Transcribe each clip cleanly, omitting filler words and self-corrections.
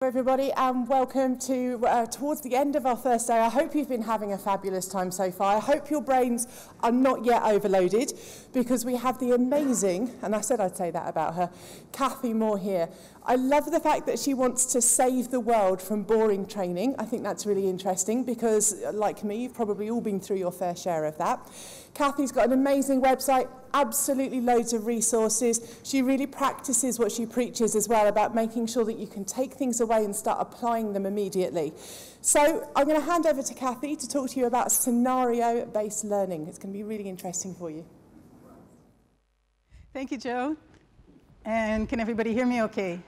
Everybody, and welcome to towards the end of our first day. I hope you've been having a fabulous time so far. I hope your brains are not yet overloaded, because we have the amazing, and I said I'd say that about her, Cathy Moore here. I love the fact that she wants to save the world from boring training. I think that's really interesting because, like me, you've probably all been through your fair share of that. Cathy's got an amazing website, absolutely loads of resources. She really practices what she preaches as well, about making sure that you can take things away and start applying them immediately. So I'm going to hand over to Cathy to talk to you about scenario-based learning. It's going to be really interesting for you. Thank you, Jo. And can everybody hear me okay?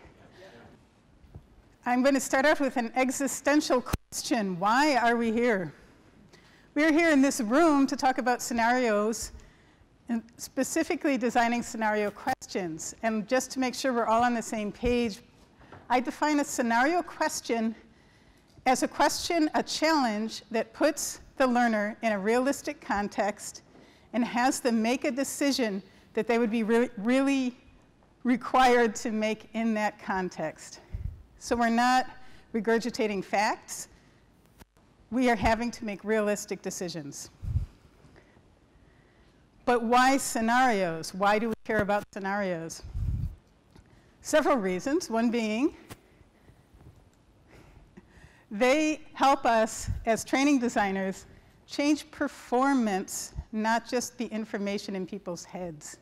I'm going to start off with an existential question. Why are we here? We're here in this room to talk about scenarios, and specifically designing scenario questions. And just to make sure we're all on the same page, I define a scenario question as a question, a challenge that puts the learner in a realistic context and has them make a decision that they would be really required to make in that context. So we're not regurgitating facts. We are having to make realistic decisions. But why scenarios? Why do we care about scenarios? Several reasons. One being, they help us as training designers change performance, not just the information in people's heads.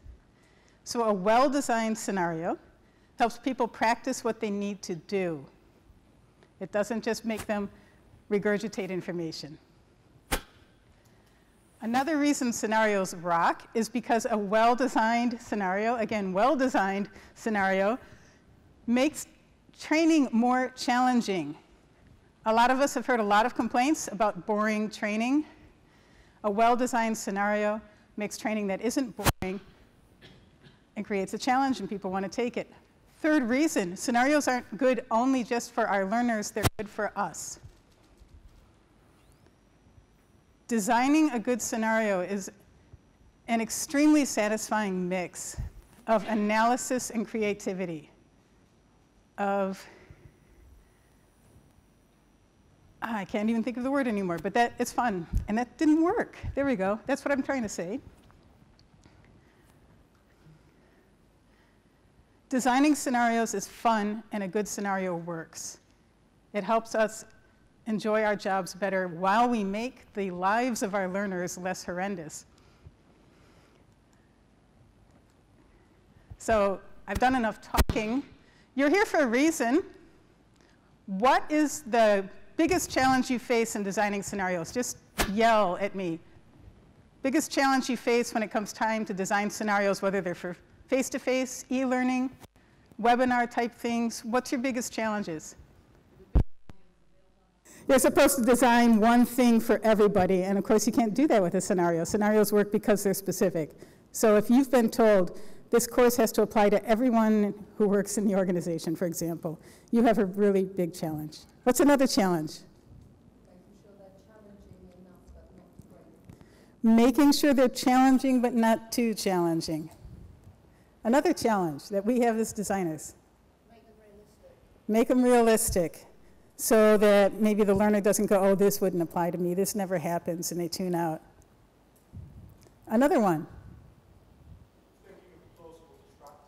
So a well-designed scenario helps people practice what they need to do. It doesn't just make them regurgitate information. Another reason scenarios rock is because a well-designed scenario, again, well-designed scenario, makes training more challenging. A lot of us have heard a lot of complaints about boring training. A well-designed scenario makes training that isn't boring and creates a challenge, and people want to take it. Third reason, scenarios aren't good only just for our learners, they're good for us. Designing a good scenario is an extremely satisfying mix of analysis and creativity, I can't even think of the word anymore, but it's fun, and that didn't work. There we go. That's what I'm trying to say. Designing scenarios is fun, and a good scenario works. It helps us enjoy our jobs better while we make the lives of our learners less horrendous. So I've done enough talking. You're here for a reason. What is the biggest challenge you face in designing scenarios? Just yell at me. Biggest challenge you face when it comes time to design scenarios, whether they're for face-to-face, e-learning, webinar type things. What's your biggest challenges? You're supposed to design one thing for everybody, and of course you can't do that with a scenario. Scenarios work because they're specific. So if you've been told this course has to apply to everyone who works in the organization, for example, you have a really big challenge. What's another challenge? Making sure they're challenging but not too challenging. Another challenge that we have as designers. Make them realistic. So that maybe the learner doesn't go, oh, this wouldn't apply to me, this never happens, and they tune out. Another one. Thinking of plausible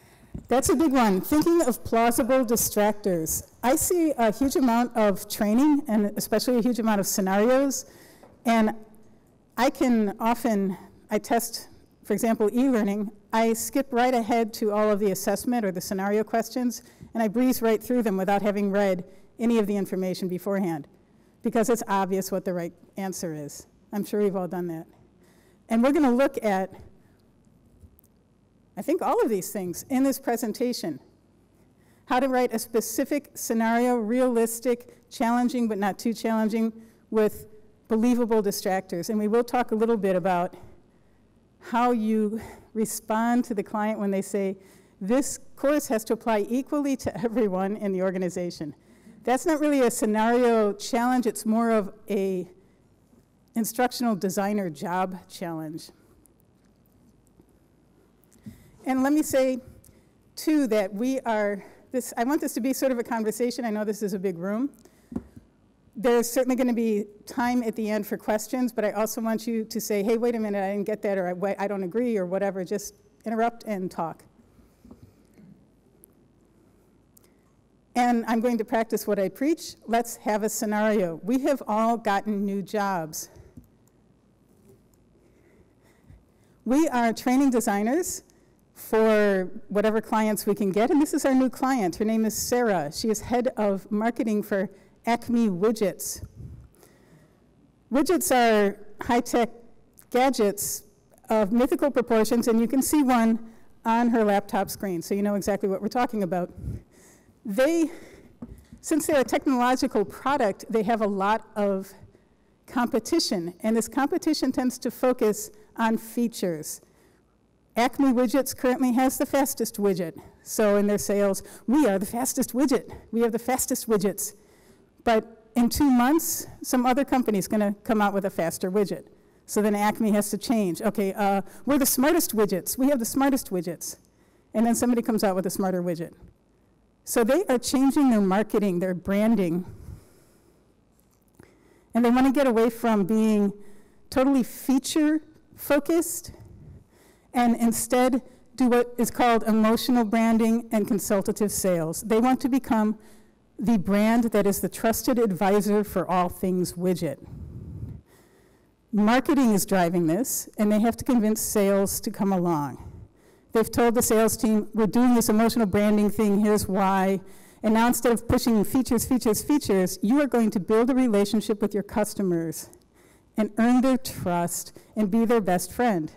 distractors. That's a big one. Thinking of plausible distractors. I see a huge amount of training, and especially a huge amount of scenarios, and I test, for example, e-learning. I skip right ahead to all of the assessment or the scenario questions, and I breeze right through them without having read any of the information beforehand, because it's obvious what the right answer is. I'm sure we've all done that. And we're going to look at, I think, all of these things in this presentation. How to write a specific scenario, realistic, challenging but not too challenging, with believable distractors. And we will talk a little bit about how you respond to the client when they say, this course has to apply equally to everyone in the organization. That's not really a scenario challenge, it's more of a instructional designer job challenge. And let me say, too, that we are I want this to be sort of a conversation. I know this is a big room. There's certainly going to be time at the end for questions, but I also want you to say, hey, wait a minute, I didn't get that, or I don't agree, or whatever. Just interrupt and talk. And I'm going to practice what I preach. Let's have a scenario. We have all gotten new jobs. We are training designers for whatever clients we can get, and this is our new client. Her name is Sarah. She is head of marketing for Acme Widgets. Widgets are high-tech gadgets of mythical proportions, and you can see one on her laptop screen, so you know exactly what we're talking about. Since they're a technological product, they have a lot of competition, and this competition tends to focus on features. Acme Widgets currently has the fastest widget. So in their sales, we are the fastest widget. We have the fastest widgets. But in 2 months, some other company's going to come out with a faster widget. So then Acme has to change. Okay, we're the smartest widgets. We have the smartest widgets. And then somebody comes out with a smarter widget. So they are changing their marketing, their branding. And they want to get away from being totally feature-focused and instead do what is called emotional branding and consultative sales. They want to become the brand that is the trusted advisor for all things widget. Marketing is driving this, and they have to convince sales to come along. They've told the sales team, we're doing this emotional branding thing, here's why. And now instead of pushing features, features, features, you are going to build a relationship with your customers and earn their trust and be their best friend.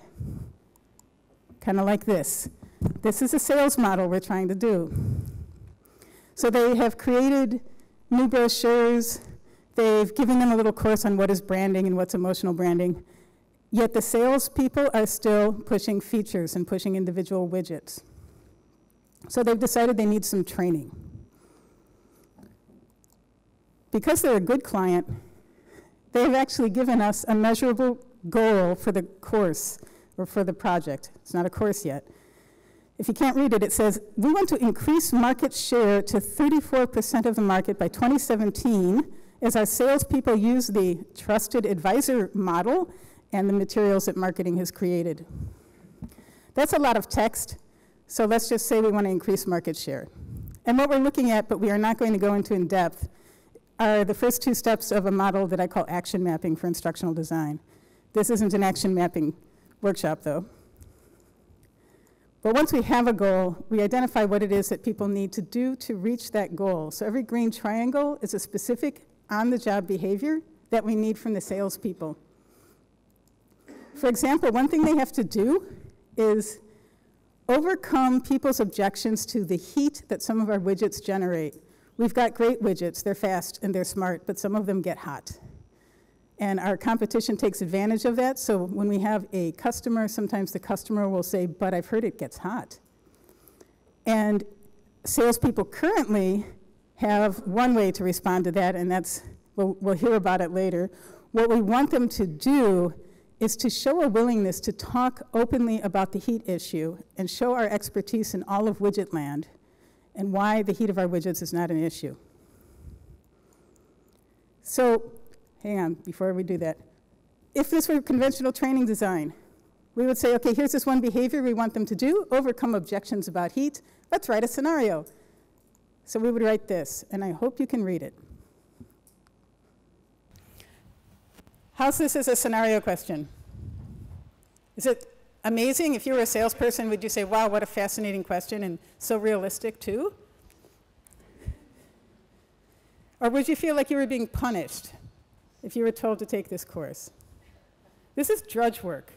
Kind of like this. This is a sales model we're trying to do. So they have created new brochures. They've given them a little course on what is branding and what's emotional branding. Yet the salespeople are still pushing features and pushing individual widgets. So they've decided they need some training. Because they're a good client, they've actually given us a measurable goal for the course or for the project. It's not a course yet. If you can't read it, it says, we want to increase market share to 34% of the market by 2017 as our salespeople use the trusted advisor model and the materials that marketing has created. That's a lot of text, so let's just say we want to increase market share. And what we're looking at, but we are not going to go into in depth, are the first 2 steps of a model that I call action mapping for instructional design. This isn't an action mapping workshop, though. But once we have a goal, we identify what it is that people need to do to reach that goal. So every green triangle is a specific on-the-job behavior that we need from the salespeople. For example, one thing they have to do is overcome people's objections to the heat that some of our widgets generate. We've got great widgets, they're fast and they're smart, but some of them get hot. And our competition takes advantage of that, so when we have a customer, sometimes the customer will say, but I've heard it gets hot. And salespeople currently have one way to respond to that, and that's, we'll hear about it later. What we want them to do is to show a willingness to talk openly about the heat issue and show our expertise in all of widget land and why the heat of our widgets is not an issue. So, hang on, before we do that. If this were conventional training design, we would say, okay, here's this one behavior we want them to do, overcome objections about heat. Let's write a scenario. So we would write this, and I hope you can read it. How's this as a scenario question? Is it amazing? If you were a salesperson, would you say, wow, what a fascinating question, and so realistic too? Or would you feel like you were being punished if you were told to take this course? This is drudge work.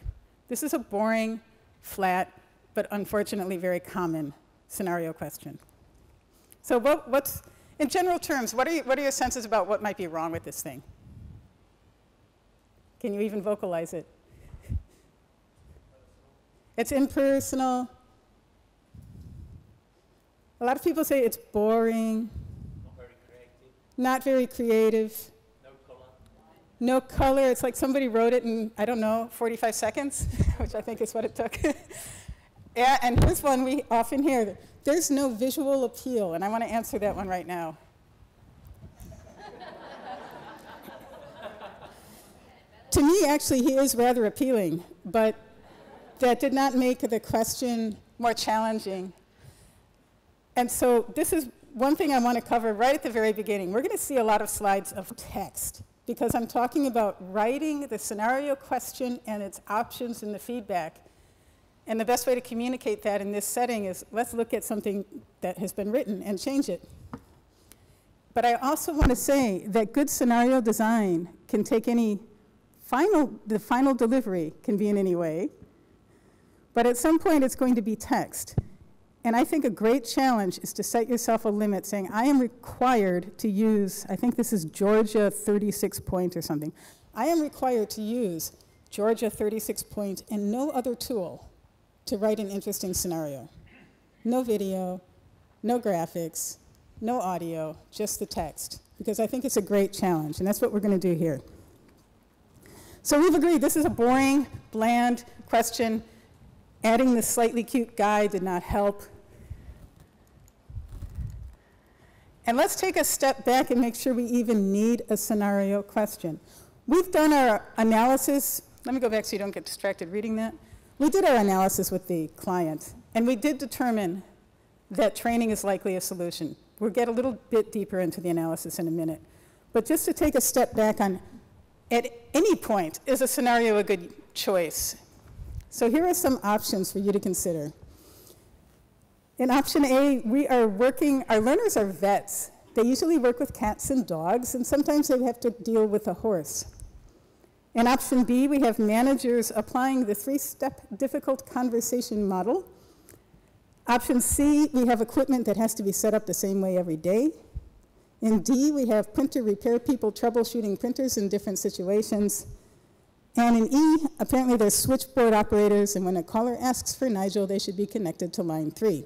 This is a boring, flat, but unfortunately very common scenario question. So what's, in general terms, what are your senses about what might be wrong with this thing? Can you even vocalize it? It's impersonal. A lot of people say it's boring. Not very creative. Not very creative. No color. No color. It's like somebody wrote it in, I don't know, 45 seconds, which I think is what it took. Yeah, and here's one we often hear. There's no visual appeal, and I want to answer that one right now. To me, actually, he is rather appealing, but that did not make the question more challenging. And so this is one thing I want to cover right at the very beginning. We're going to see a lot of slides of text, because I'm talking about writing the scenario question and its options in the feedback. And the best way to communicate that in this setting is let's look at something that has been written and change it. But I also want to say that good scenario design can take the final delivery can be in any way, but at some point it's going to be text. And I think a great challenge is to set yourself a limit saying, I am required to use, I think this is Georgia 36 point or something. I am required to use Georgia 36 point and no other tool to write an interesting scenario. No video, no graphics, no audio, just the text. Because I think it's a great challenge, and that's what we're going to do here. So we've agreed this is a boring, bland question. Adding this slightly cute guy did not help. And let's take a step back and make sure we even need a scenario question. We've done our analysis. Let me go back so you don't get distracted reading that. We did our analysis with the client, and we did determine that training is likely a solution. We'll get a little bit deeper into the analysis in a minute. But just to take a step back on, at any point, is a scenario a good choice? So here are some options for you to consider. In option A, our learners are vets. They usually work with cats and dogs, and sometimes they have to deal with a horse. In option B, we have managers applying the 3-step difficult conversation model. Option C, we have equipment that has to be set up the same way every day. In D, we have printer repair people troubleshooting printers in different situations. And in E, apparently there's switchboard operators, and when a caller asks for Nigel, they should be connected to line 3.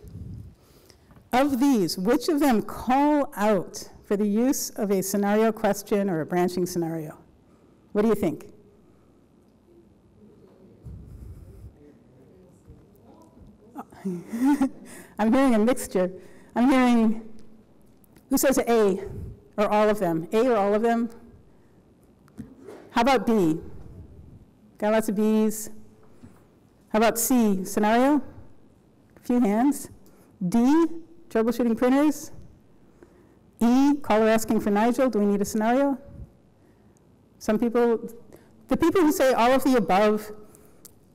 Of these, which of them call out for the use of a scenario question or a branching scenario? What do you think? I'm hearing a mixture. I'm hearing, who says A, or all of them? A or all of them? How about B? Got lots of B's. How about C, scenario? A few hands. D, troubleshooting printers. E, caller asking for Nigel, do we need a scenario? Some people, the people who say all of the above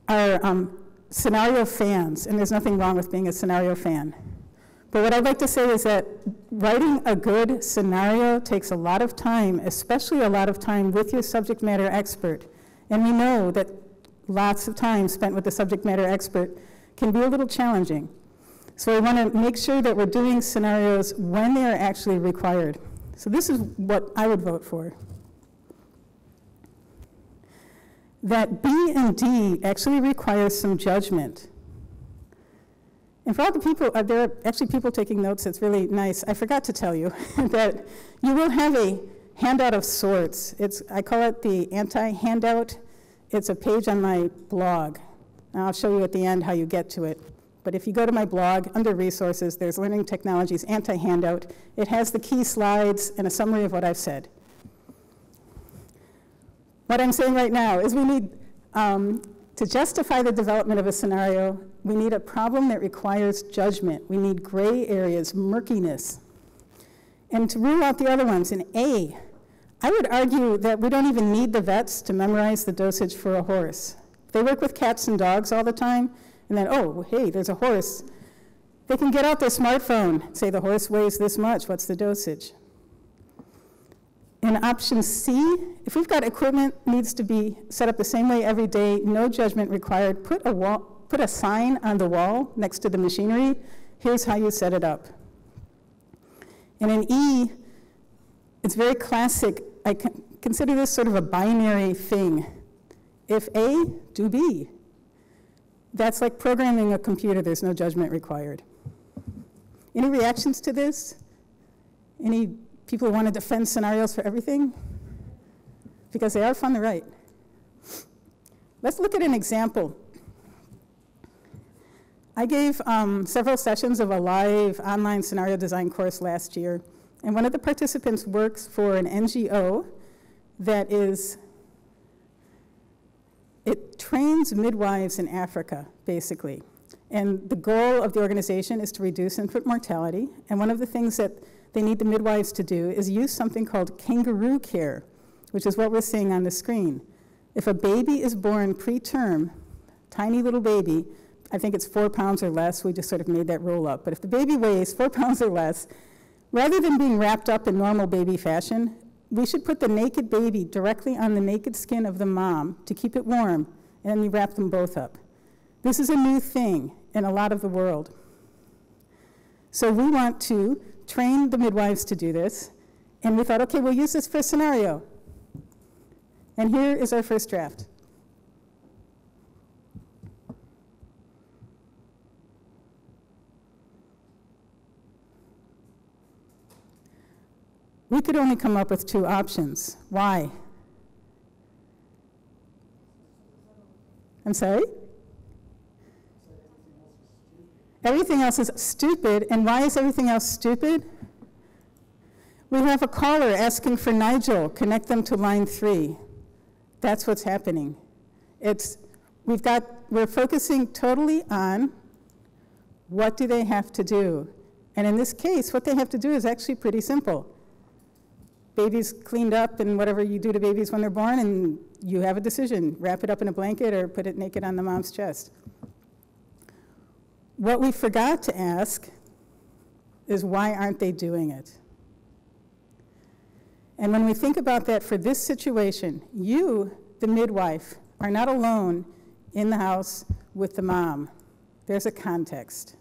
are scenario fans, and there's nothing wrong with being a scenario fan. But what I'd like to say is that writing a good scenario takes a lot of time, especially a lot of time with your subject matter expert. And we know that lots of time spent with the subject matter expert can be a little challenging. So I want to make sure that we're doing scenarios when they are actually required. So this is what I would vote for. That B and D actually require some judgment. And for all the people, there are actually people taking notes, it's really nice. I forgot to tell you that you will have a handout of sorts. I call it the anti-handout. It's a page on my blog. And I'll show you at the end how you get to it. But if you go to my blog, under resources, there's Learning Technologies anti-handout. It has the key slides and a summary of what I've said. What I'm saying right now is we need, to justify the development of a scenario, we need a problem that requires judgment. We need gray areas, murkiness. And to rule out the other ones, in A, I would argue that we don't even need the vets to memorize the dosage for a horse. They work with cats and dogs all the time, and then, oh, hey, there's a horse. They can get out their smartphone, say the horse weighs this much, what's the dosage? In option C, if we've got equipment needs to be set up the same way every day, no judgment required, put a sign on the wall next to the machinery, here's how you set it up. And in E, it's very classic. I consider this sort of a binary thing. If A, do B. That's like programming a computer, there's no judgment required. Any reactions to this? Any people who want to defend scenarios for everything? Because they are fun to write. Let's look at an example. I gave several sessions of a live online scenario design course last year, and one of the participants works for an NGO that it trains midwives in Africa, basically. And the goal of the organization is to reduce infant mortality, and one of the things that they need the midwives to do is use something called Kangaroo Care, which is what we're seeing on the screen. If a baby is born preterm, tiny little baby, I think it's 4 pounds or less, we just sort of made that rule up, but if the baby weighs 4 pounds or less, rather than being wrapped up in normal baby fashion, we should put the naked baby directly on the naked skin of the mom to keep it warm, and then we wrap them both up. This is a new thing in a lot of the world. So we want to train the midwives to do this, and we thought, okay, we'll use this for a scenario. And here is our first draft. We could only come up with 2 options. Why? I'm sorry? Everything else is stupid, and why is everything else stupid? We have a caller asking for Nigel, connect them to line 3. That's what's happening. We're focusing totally on what do they have to do. And in this case, what they have to do is actually pretty simple. Baby's cleaned up and whatever you do to babies when they're born, and you have a decision. Wrap it up in a blanket or put it naked on the mom's chest. What we forgot to ask is why aren't they doing it? And when we think about that for this situation, you, the midwife, are not alone in the house with the mom. There's a context.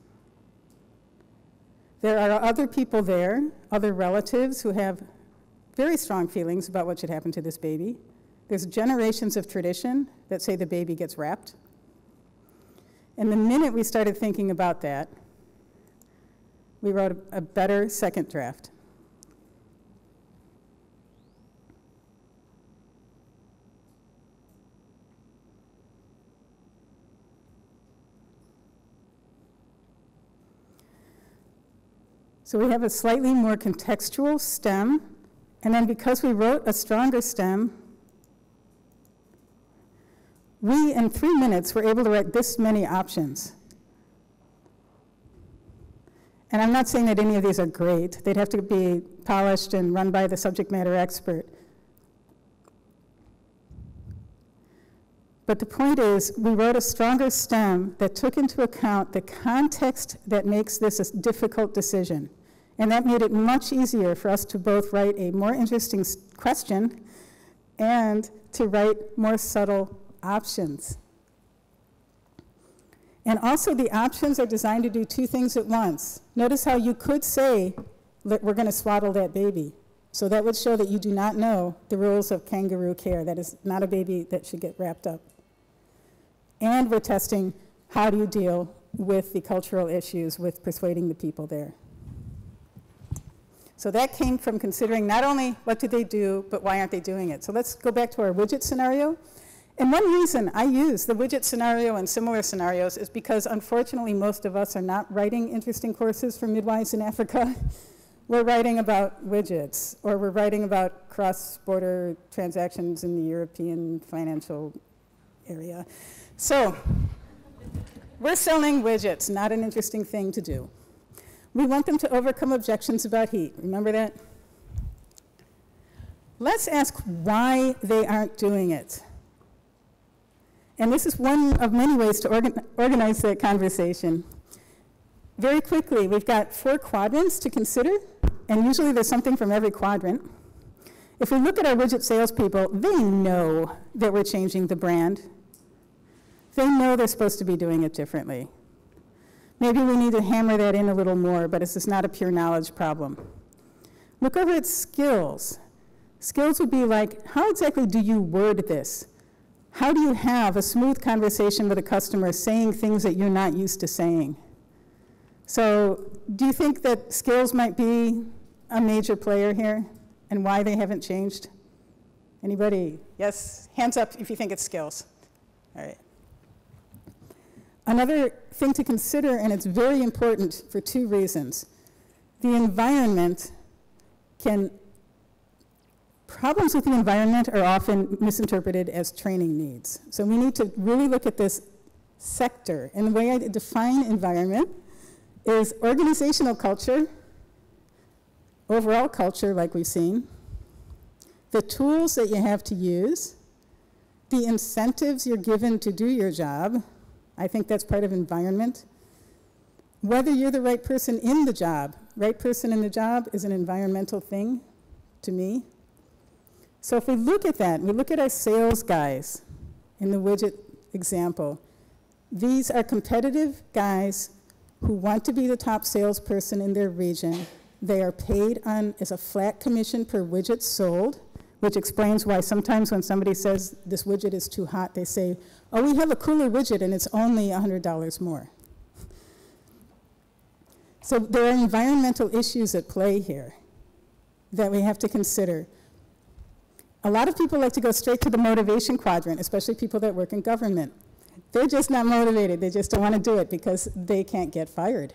There are other people there, other relatives who have very strong feelings about what should happen to this baby. There's generations of tradition that say the baby gets wrapped. And the minute we started thinking about that, we wrote a better second draft. So we have a slightly more contextual stem, and then because we wrote a stronger stem, we, in 3 minutes, were able to write this many options. And I'm not saying that any of these are great. They'd have to be polished and run by the subject matter expert. But the point is, we wrote a stronger stem that took into account the context that makes this a difficult decision. And that made it much easier for us to both write a more interesting question and to write more subtle options. And also the options are designed to do 2 things at once. Notice how you could say, we're going to swaddle that baby. So that would show that you do not know the rules of kangaroo care. That is not a baby that should get wrapped up. And we're testing how do you deal with the cultural issues with persuading the people there. So that came from considering not only what do they do, but why aren't they doing it. So let's go back to our widget scenario. And one reason I use the widget scenario and similar scenarios is because unfortunately most of us are not writing interesting courses for midwives in Africa. We're writing about widgets, or we're writing about cross-border transactions in the European financial area. So we're selling widgets, not an interesting thing to do. We want them to overcome objections about heat. Remember that? Let's ask why they aren't doing it. And this is one of many ways to organize that conversation. Very quickly, we've got 4 quadrants to consider, and usually there's something from every quadrant. If we look at our widget salespeople, they know that we're changing the brand. They know they're supposed to be doing it differently. Maybe we need to hammer that in a little more, but this is not a pure knowledge problem. Look over at skills. Skills would be like, how exactly do you word this? How do you have a smooth conversation with a customer saying things that you're not used to saying? So do you think that skills might be a major player here and why they haven't changed? Anybody? Yes? Hands up if you think it's skills. All right. Another thing to consider, and it's very important for two reasons. The environment problems with the environment are often misinterpreted as training needs. So we need to really look at this sector. And the way I define environment is organizational culture, overall culture like we've seen, the tools that you have to use, the incentives you're given to do your job. I think that's part of environment. Whether you're the right person in the job. Right person in the job is an environmental thing to me. So if we look at that, we look at our sales guys in the widget example. These are competitive guys who want to be the top salesperson in their region. They are paid as a flat commission per widget sold, which explains why sometimes when somebody says this widget is too hot, they say, oh, we have a cooler widget and it's only $100 more. So there are environmental issues at play here that we have to consider. A lot of people like to go straight to the motivation quadrant, especially people that work in government. They're just not motivated. They just don't want to do it because they can't get fired.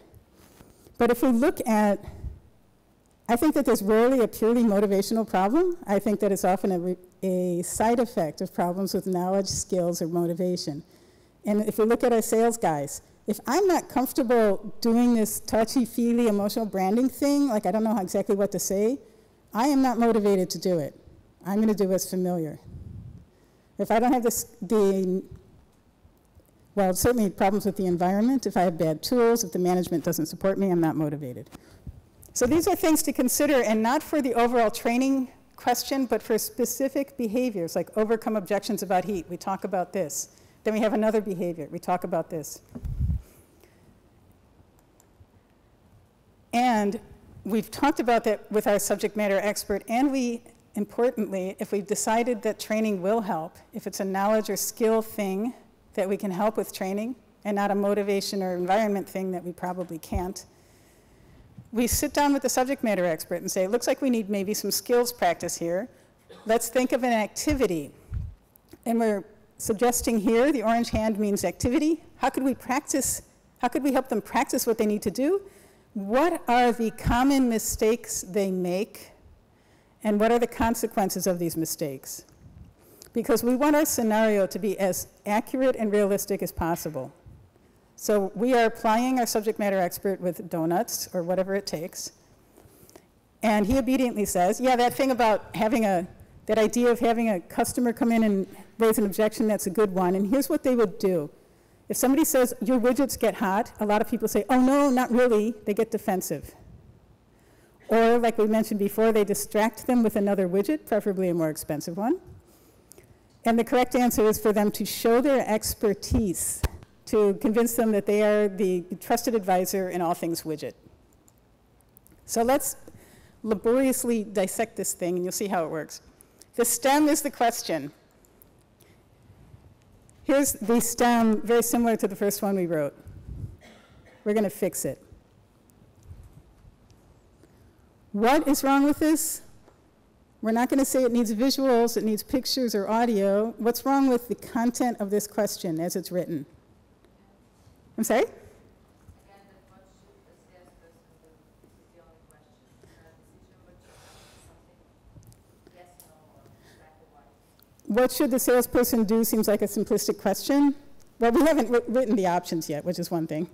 But if we look at, I think that there's rarely a purely motivational problem. I think that it's often a side effect of problems with knowledge, skills, or motivation. And if we look at our sales guys, if I'm not comfortable doing this touchy-feely emotional branding thing, like I don't know exactly what to say, I am not motivated to do it. I'm going to do what's familiar. If I don't have well, certainly problems with the environment, if I have bad tools, if the management doesn't support me, I'm not motivated. So these are things to consider, and not for the overall training question, but for specific behaviors, like overcome objections about heat. We talk about this. Then we have another behavior. We talk about this. And we've talked about that with our subject matter expert, and we, importantly, if we've decided that training will help, if it's a knowledge or skill thing that we can help with training, and not a motivation or environment thing that we probably can't, we sit down with the subject matter expert and say, it looks like we need maybe some skills practice here. Let's think of an activity. And we're suggesting here, the orange hand means activity. How could we practice? How could we help them practice what they need to do? What are the common mistakes they make? And what are the consequences of these mistakes? Because we want our scenario to be as accurate and realistic as possible. So we are applying our subject matter expert with donuts or whatever it takes. And he obediently says, yeah, that thing about having that idea of having a customer come in and raise an objection, that's a good one. And here's what they would do. If somebody says, your widgets get hot, a lot of people say, oh no, not really, they get defensive. Or like we mentioned before, they distract them with another widget, preferably a more expensive one. And the correct answer is for them to show their expertise, to convince them that they are the trusted advisor in all things widget. So let's laboriously dissect this thing, and you'll see how it works. The STEM is the question. Here's the STEM, very similar to the first one we wrote. We're going to fix it. What is wrong with this? We're not going to say it needs visuals, it needs pictures or audio. What's wrong with the content of this question as it's written? I'm sorry? Again, that what should the salesperson do? This is the only question. Decision, but something yes, no, or black or white. What should the salesperson do seems like a simplistic question. Well, we haven't written the options yet, which is one thing,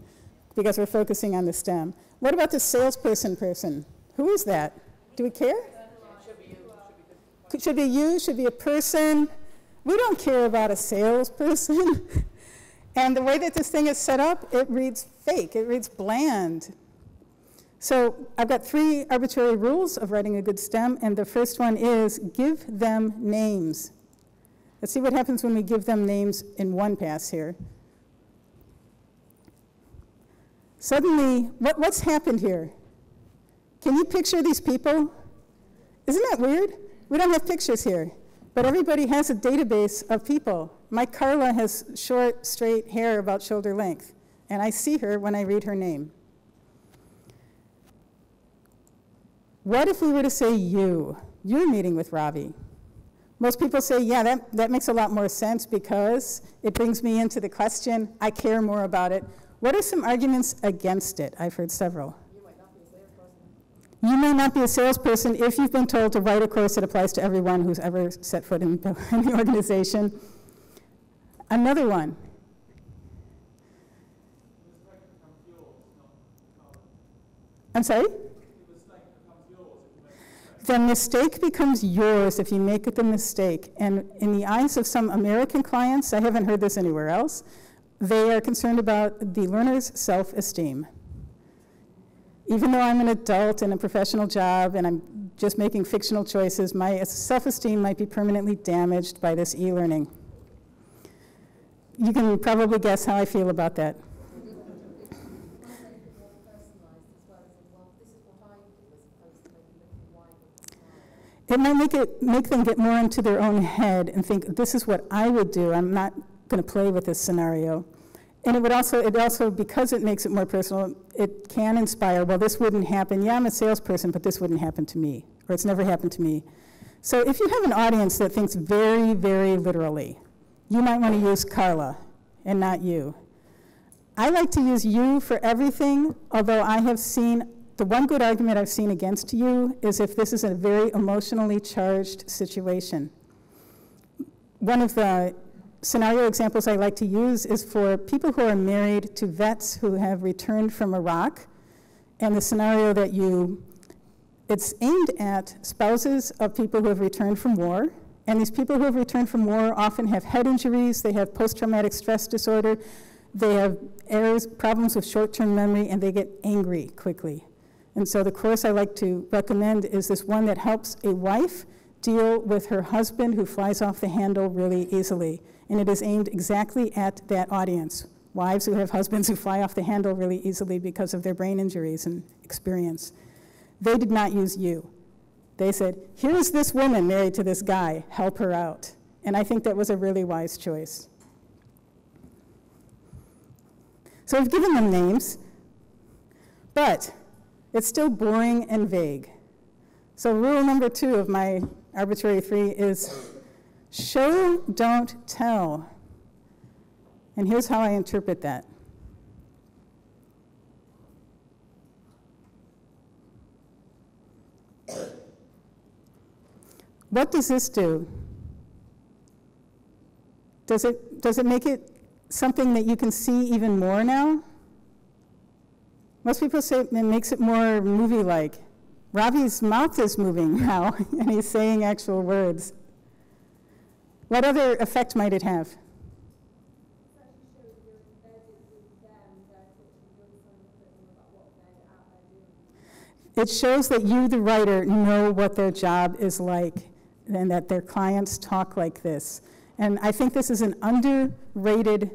because we're focusing on the STEM. What about the salesperson person? Who is that? Do we care? Should be you, should be a person. We don't care about a salesperson. And the way that this thing is set up, it reads fake, it reads bland. So I've got 3 arbitrary rules of writing a good STEM, and the first one is give them names. Let's see what happens when we give them names in one pass here. Suddenly, what's happened here? Can you picture these people? Isn't that weird? We don't have pictures here, but everybody has a database of people. My Carla has short, straight hair about shoulder length, and I see her when I read her name. What if we were to say you? You're meeting with Ravi. Most people say, yeah, that makes a lot more sense because it brings me into the question, I care more about it. What are some arguments against it? I've heard several. You may not be a salesperson if you've been told to write a course that applies to everyone who's ever set foot in the organization. Another one. I'm sorry? The mistake becomes yours if you make the mistake. And in the eyes of some American clients, I haven't heard this anywhere else, they are concerned about the learner's self-esteem. Even though I'm an adult in a professional job and I'm just making fictional choices, my self-esteem might be permanently damaged by this e-learning. You can probably guess how I feel about that. It might make them get more into their own head and think, this is what I would do. I'm not going to play with this scenario. And it also, because it makes it more personal, it can inspire, well, this wouldn't happen. Yeah, I'm a salesperson, but this wouldn't happen to me, or it's never happened to me. So if you have an audience that thinks very, very literally, you might want to use Carla and not you. I like to use you for everything, although I have seen, the one good argument I've seen against you is if this is a very emotionally charged situation. One of the scenario examples I like to use is for people who are married to vets who have returned from Iraq, and the scenario that it's aimed at spouses of people who have returned from war, and these people who have returned from war often have head injuries, they have post-traumatic stress disorder, they have problems with short-term memory, and they get angry quickly. And so the course I like to recommend is this one that helps a wife deal with her husband who flies off the handle really easily. And it is aimed exactly at that audience, wives who have husbands who fly off the handle really easily because of their brain injuries and experience. They did not use you. They said, here's this woman married to this guy, help her out. And I think that was a really wise choice. So we've given them names, but it's still boring and vague. So rule number 2 of my arbitrary 3 is show, don't tell. And here's how I interpret that. What does this do? Does it make it something that you can see even more now? Most people say it makes it more movie-like. Ravi's mouth is moving now, and he's saying actual words. What other effect might it have? It shows that you, the writer, know what their job is like and that their clients talk like this. And I think this is an underrated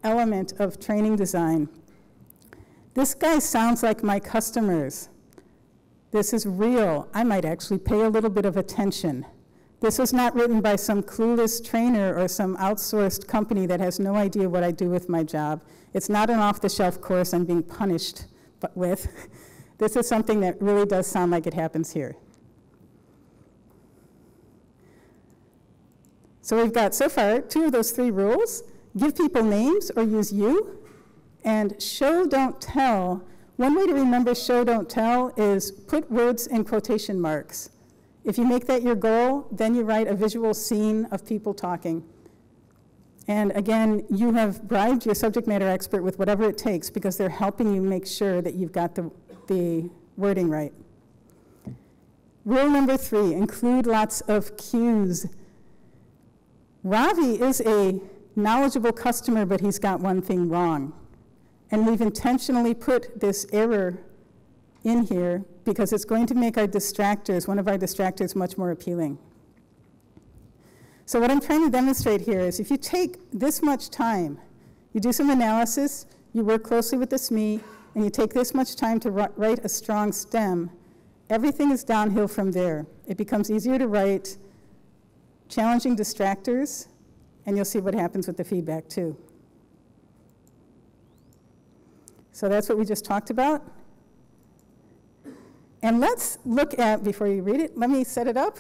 element of training design. This guy sounds like my customers. This is real. I might actually pay a little bit of attention. This was not written by some clueless trainer or some outsourced company that has no idea what I do with my job. It's not an off-the-shelf course I'm being punished with. This is something that really does sound like it happens here. So we've got, so far, 2 of those 3 rules. Give people names or use you. And show, don't tell. One way to remember show, don't tell is put words in quotation marks. If you make that your goal, then you write a visual scene of people talking. And again, you have bribed your subject matter expert with whatever it takes because they're helping you make sure that you've got the wording right. Rule number 3, include lots of cues. Ravi is a knowledgeable customer, but he's got one thing wrong. And we've intentionally put this error in here because it's going to make our distractors, one of our distractors, much more appealing. So what I'm trying to demonstrate here is if you take this much time, you do some analysis, you work closely with the SME, and you take this much time to write a strong stem, everything is downhill from there. It becomes easier to write challenging distractors, and you'll see what happens with the feedback too. So that's what we just talked about. And let's look at, before you read it, let me set it up.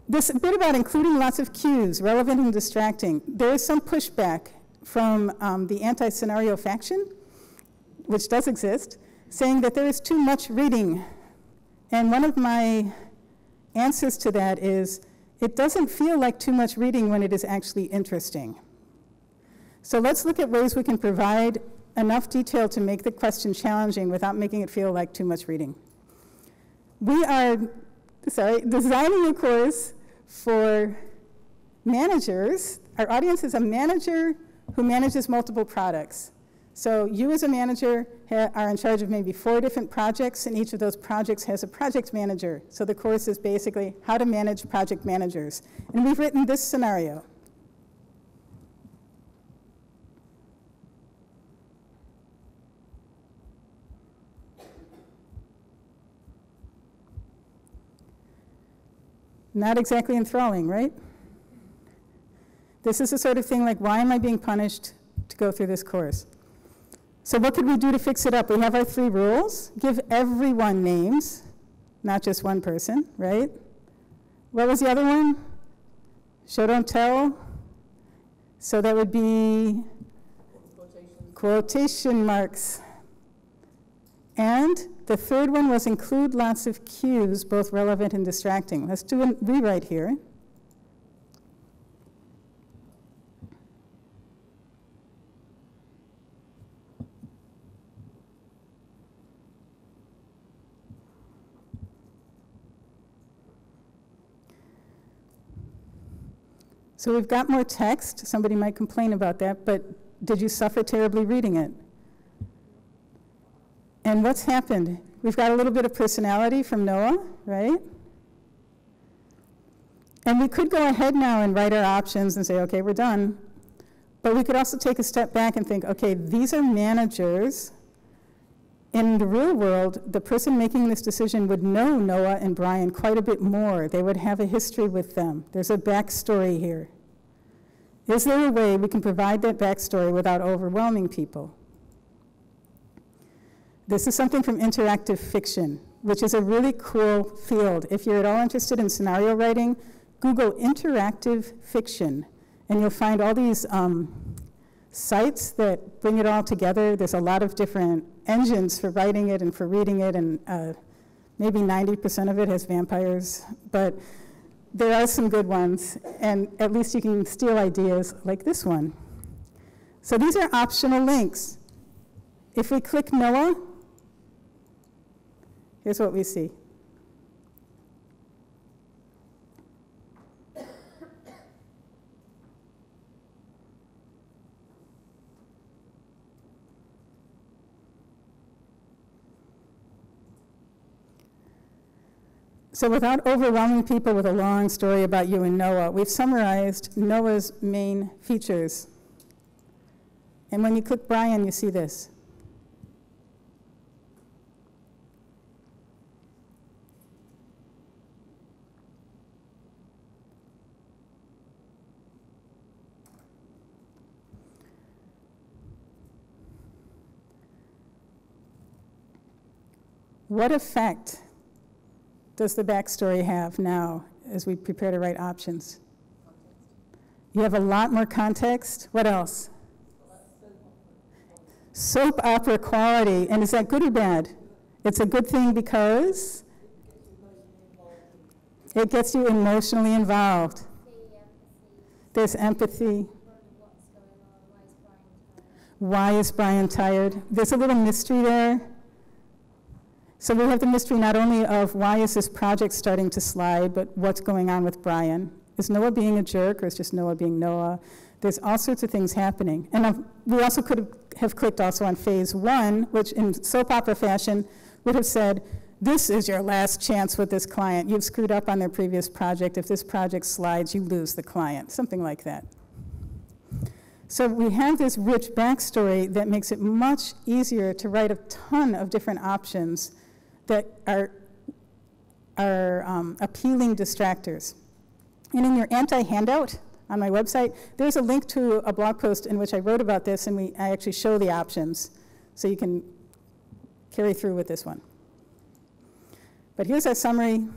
this bit about including lots of cues, relevant and distracting, there is some pushback from the anti-scenario faction, which does exist, saying that there is too much reading. And one of my answers to that is, it doesn't feel like too much reading when it is actually interesting. So let's look at ways we can provide enough detail to make the question challenging without making it feel like too much reading. We are, designing a course for managers. Our audience is a manager who manages multiple products. So you as a manager are in charge of maybe 4 different projects, and each of those projects has a project manager. So the course is basically how to manage project managers. And we've written this scenario. Not exactly enthralling, right? This is the sort of thing like, why am I being punished to go through this course? So what could we do to fix it up? We have our 3 rules. Give everyone names, not just one person, right? What was the other one? Show, don't tell. So that would be quotation marks. And the 3rd one was include lots of cues, both relevant and distracting. Let's do a rewrite here. So we've got more text. Somebody might complain about that, but did you suffer terribly reading it? And what's happened? We've got a little bit of personality from Noah, right? And we could go ahead now and write our options and say, okay, we're done. But we could also take a step back and think, okay, these are managers. In the real world, the person making this decision would know Noah and Brian quite a bit more. They would have a history with them. There's a backstory here. Is there a way we can provide that backstory without overwhelming people? This is something from interactive fiction, which is a really cool field. If you're at all interested in scenario writing, Google interactive fiction, and you'll find all these sites that bring it all together. There's a lot of different engines for writing it and for reading it, and maybe 90% of it has vampires, but there are some good ones, and at least you can steal ideas like this one. So these are optional links. If we click Noah, here's what we see. So without overwhelming people with a long story about you and Noah, we've summarized Noah's main features. And when you click Brian, you see this. What effect does the backstory have now as we prepare to write options? You have a lot more context. What else? Soap opera quality. And is that good or bad? It's a good thing because it gets you emotionally involved. There's empathy. Why is Brian tired? There's a little mystery there. So we have the mystery not only of why is this project starting to slide, but what's going on with Brian. Is Noah being a jerk, or is just Noah being Noah? There's all sorts of things happening. And we also could have clicked also on phase 1, which in soap opera fashion would have said, this is your last chance with this client. You've screwed up on their previous project. If this project slides, you lose the client, something like that. So we have this rich backstory that makes it much easier to write a ton of different options that are appealing distractors. And in your anti-handout on my website, there's a link to a blog post in which I wrote about this, and I actually show the options, so you can carry through with this one. But here's our summary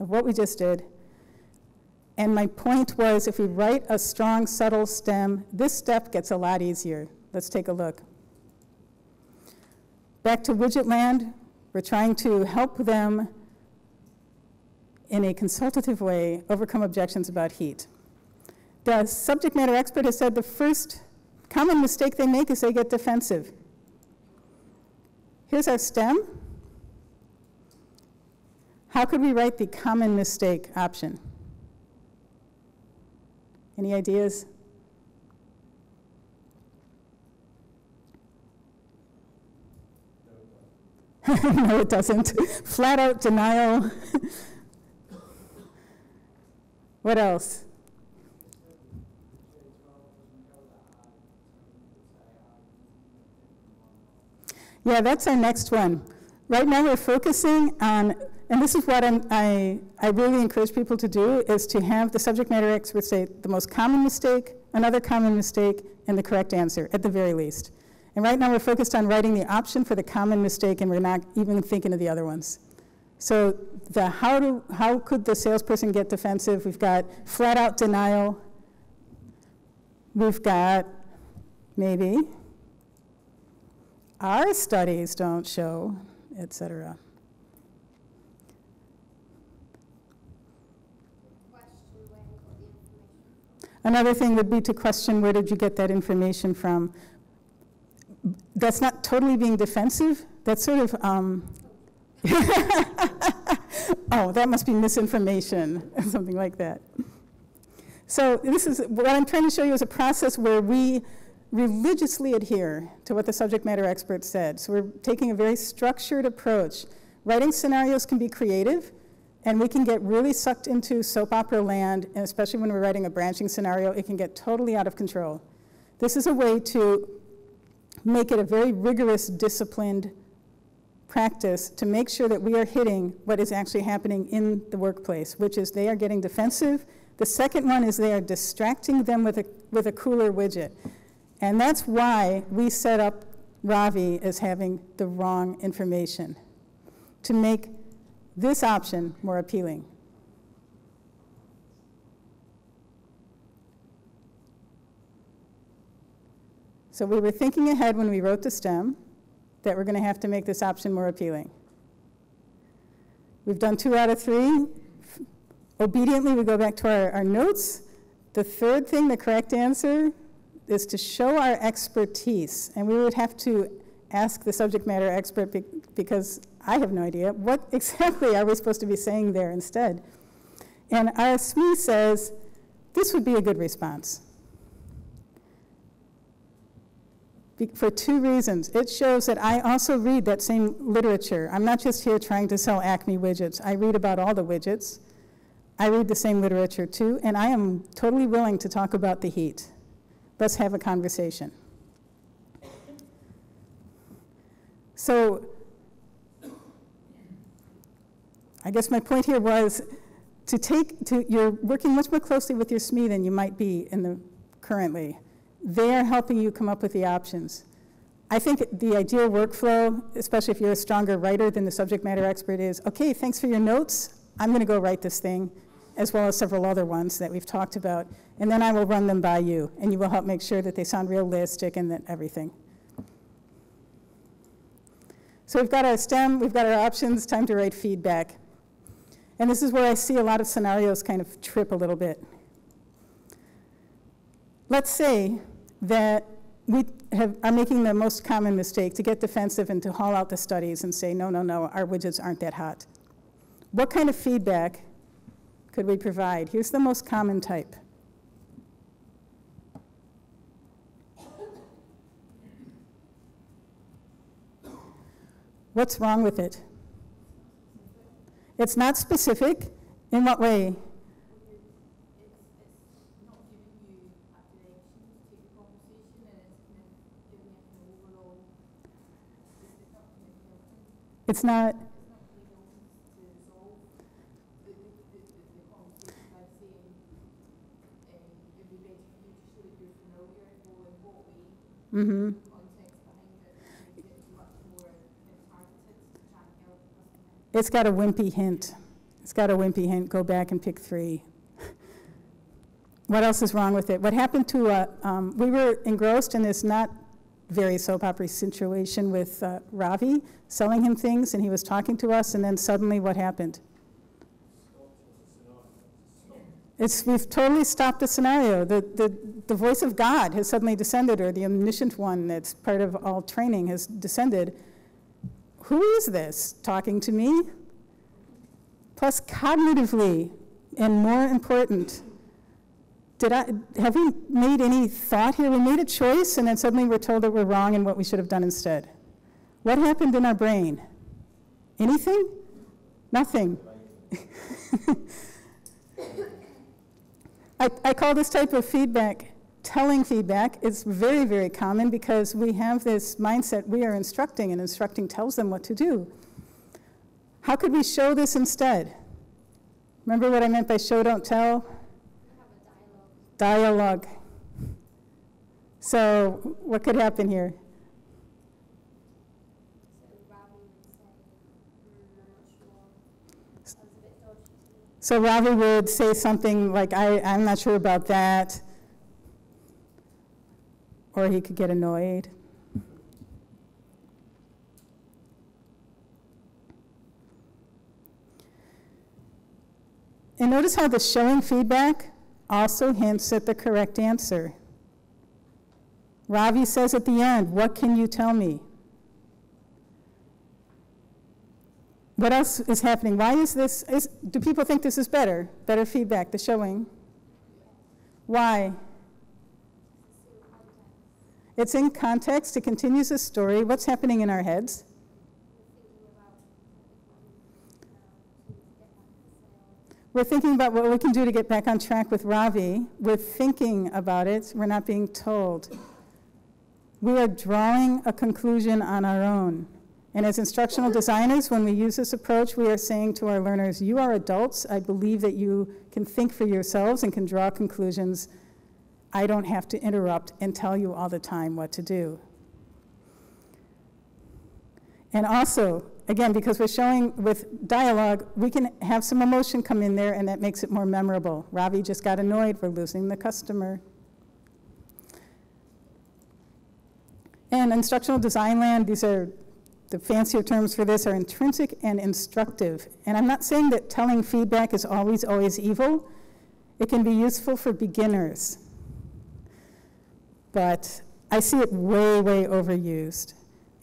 of what we just did. And my point was, if we write a strong, subtle stem, this step gets a lot easier. Let's take a look. Back to widget land, we're trying to help them in a consultative way overcome objections about heat. The subject matter expert has said the first common mistake they make is they get defensive. Here's our stem. How could we write the common mistake option? Any ideas? No, it doesn't. Flat out denial. What else? Yeah, that's our next one. Right now we're focusing on, and this is what I really encourage people to do, is to have the subject matter expert say the most common mistake, another common mistake, and the correct answer, at the very least. And right now we're focused on writing the option for the common mistake, and we're not even thinking of the other ones. So the how could the salesperson get defensive? We've got flat out denial. We've got maybe our studies don't show, etc. Another thing would be to question, where did you get that information from? That's not totally being defensive. That's sort of, oh, that must be misinformation, something like that. So this is, what I'm trying to show you is a process where we religiously adhere to what the subject matter expert said. So we're taking a very structured approach. Writing scenarios can be creative, and we can get really sucked into soap opera land, and especially when we're writing a branching scenario, it can get totally out of control. This is a way to make it a very rigorous, disciplined practice to make sure that we are hitting what is actually happening in the workplace, which is they are getting defensive. The second one is they are distracting them with a cooler widget. And that's why we set up Ravi as having the wrong information, to make this option more appealing. So we were thinking ahead when we wrote the stem that we're going to have to make this option more appealing. We've done 2 out of 3. Obediently, we go back to our notes. The third thing, the correct answer, is to show our expertise. And we would have to ask the subject matter expert, because I have no idea, what exactly are we supposed to be saying there instead? And our SME says, this would be a good response. For 2 reasons. It shows that I also read that same literature. I'm not just here trying to sell Acme widgets. I read about all the widgets. I read the same literature too, and I am totally willing to talk about the heat. Let's have a conversation. So I guess my point here was you're working much more closely with your SME than you might be currently. They're helping you come up with the options. I think the ideal workflow, especially if you're a stronger writer than the subject matter expert, is, okay, thanks for your notes. I'm going to go write this thing, as well as several other ones that we've talked about, and then I will run them by you, and you will help make sure that they sound realistic and that everything. So we've got our stem, we've got our options, time to write feedback. And this is where I see a lot of scenarios kind of trip a little bit. Let's say that we are making the most common mistake to get defensive and to haul out the studies and say, no, no, no, our widgets aren't that hot. What kind of feedback could we provide? Here's the most common type. What's wrong with it? It's not specific. In what way? It's not. Mm-hmm. It's got a wimpy hint. It's got a wimpy hint. Go back and pick 3. what else is wrong with it? What happened to, we were engrossed in this not very soap opera situation with Ravi, selling him things, and he was talking to us, and then suddenly what happened? We've totally stopped the scenario. The voice of God has suddenly descended, or the omniscient one that's part of all training has descended. Who is this talking to me? Plus, cognitively, and more important, have we made any thought here? We made a choice, and then suddenly we're told that we're wrong and what we should have done instead. What happened in our brain? Anything? Nothing. I call this type of feedback telling feedback. It's very, very common because we have this mindset we are instructing, and instructing tells them what to do. How could we show this instead? Remember what I meant by show, don't tell? Dialogue. So what could happen here? So Ravi would say something like, I'm not sure about that. Or he could get annoyed. And notice how the showing feedback also hints at the correct answer. Ravi says at the end, what can you tell me? What else is happening? Why is this, do people think this is better? Better feedback, the showing? Why? It's in context, it continues the story. What's happening in our heads? We're thinking about what we can do to get back on track with Ravi. We're thinking about it, we're not being told. We are drawing a conclusion on our own. And as instructional designers, when we use this approach, we are saying to our learners, you are adults. I believe that you can think for yourselves and can draw conclusions. I don't have to interrupt and tell you all the time what to do. And also, again, because we're showing with dialogue, we can have some emotion come in there, and that makes it more memorable. Ravi just got annoyed, we're losing the customer. And instructional design land, these are the fancier terms for this, are intrinsic and instructive. And I'm not saying that telling feedback is always evil. It can be useful for beginners. But I see it way, way overused.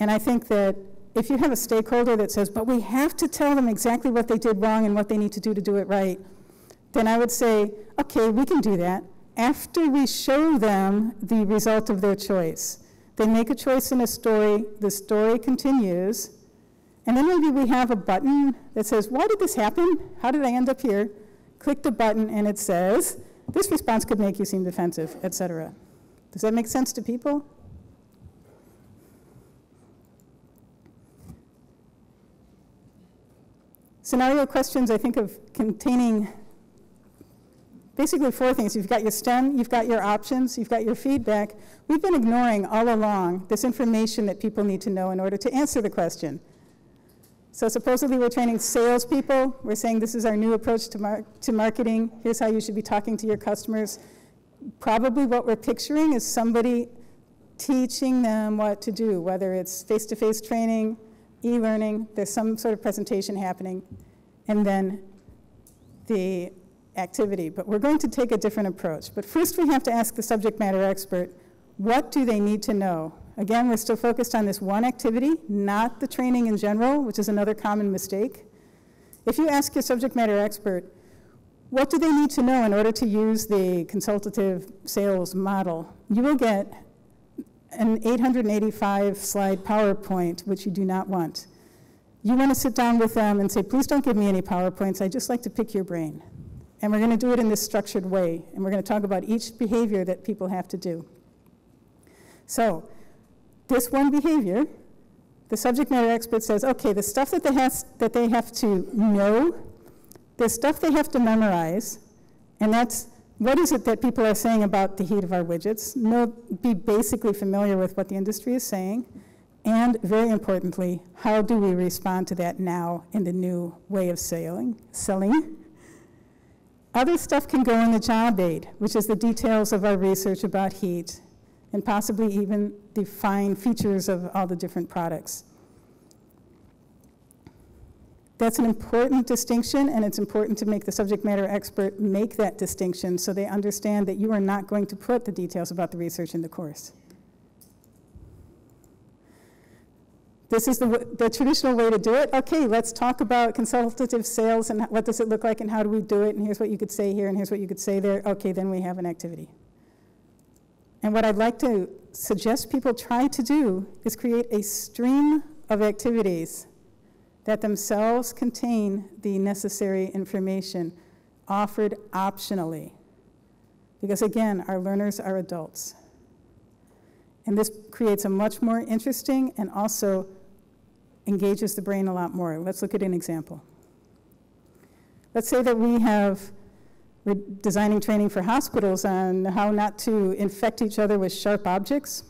And I think that if you have a stakeholder that says, but we have to tell them exactly what they did wrong and what they need to do it right, then I would say, okay, we can do that after we show them the result of their choice. They make a choice in a story, the story continues, and then maybe we have a button that says, why did this happen? How did I end up here? Click the button and it says, this response could make you seem defensive, etc. Does that make sense to people? Scenario questions, I think of containing basically four things. You've got your STEM, you've got your options, you've got your feedback. We've been ignoring all along this information that people need to know in order to answer the question. So supposedly we're training salespeople. We're saying this is our new approach to marketing. Here's how you should be talking to your customers. Probably what we're picturing is somebody teaching them what to do, whether it's face-to-face training, e-learning, there's some sort of presentation happening, and then the activity. But we're going to take a different approach. But first we have to ask the subject matter expert, what do they need to know? Again, we're still focused on this one activity, not the training in general, which is another common mistake. If you ask your subject matter expert, what do they need to know in order to use the consultative sales model? You will get an 885-slide PowerPoint, which you do not want. You want to sit down with them and say, please don't give me any PowerPoints, I'd just like to pick your brain. And we're going to do it in this structured way, and we're going to talk about each behavior that people have to do. So, this one behavior, the subject matter expert says, okay, the stuff that they have to know, the stuff they have to memorize, and that's what is it that people are saying about the heat of our widgets? Be basically familiar with what the industry is saying, and very importantly, how do we respond to that now in the new way of selling? Other stuff can go in the job aid, which is the details of our research about heat, and possibly even the fine features of all the different products. That's an important distinction, and it's important to make the subject matter expert make that distinction so they understand that you are not going to put the details about the research in the course. This is the traditional way to do it. Okay, let's talk about consultative sales and what does it look like and how do we do it, and here's what you could say here and here's what you could say there. Okay, then we have an activity. And what I'd like to suggest people try to do is create a stream of activities that themselves contain the necessary information offered optionally. Because again, our learners are adults. And this creates a much more interesting and also engages the brain a lot more. Let's look at an example. Let's say that we're designing training for hospitals on how not to infect each other with sharp objects.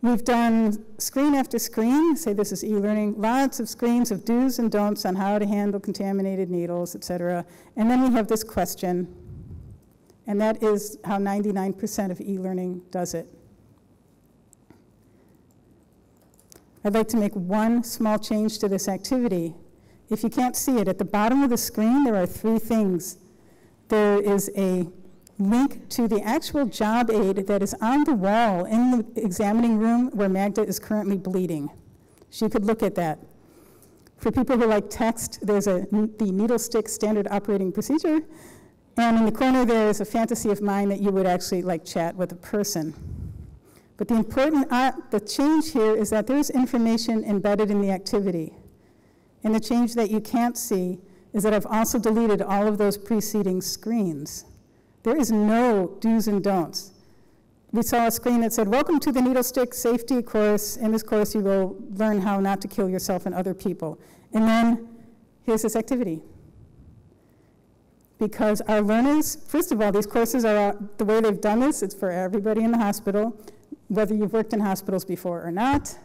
We've done screen after screen, say this is e-learning, lots of screens of do's and don'ts on how to handle contaminated needles, et cetera. And then we have this question, and that is how 99% of e-learning does it. I'd like to make one small change to this activity. If you can't see it, at the bottom of the screen, there are 3 things. There is a link to the actual job aid that is on the wall in the examining room where Magda is currently bleeding. She could look at that. For people who like text, there's the needle stick standard operating procedure, and in the corner there is a fantasy of mine that you would actually like chat with a person. But the change here is that there's information embedded in the activity. And the change that you can't see is that I've also deleted all of those preceding screens. There is no do's and don'ts. We saw a screen that said, welcome to the needle stick safety course. In this course, you will learn how not to kill yourself and other people. And then here's this activity. Because our learners, first of all, these courses are, the way they've done this, it's for everybody in the hospital, whether you've worked in hospitals before or not,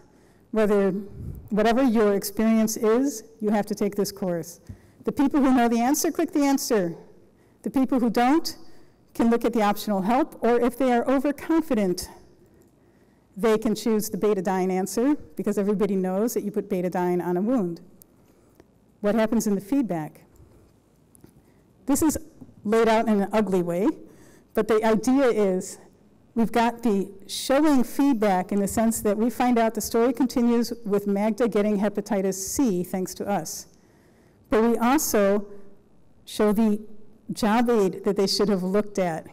whatever your experience is, you have to take this course. The people who know the answer, click the answer. The people who don't can look at the optional help, or if they are overconfident, they can choose the betadine answer, because everybody knows that you put betadine on a wound. What happens in the feedback? This is laid out in an ugly way, but the idea is we've got the showing feedback in the sense that we find out the story continues with Magda getting hepatitis C thanks to us. But we also show the job aid that they should have looked at.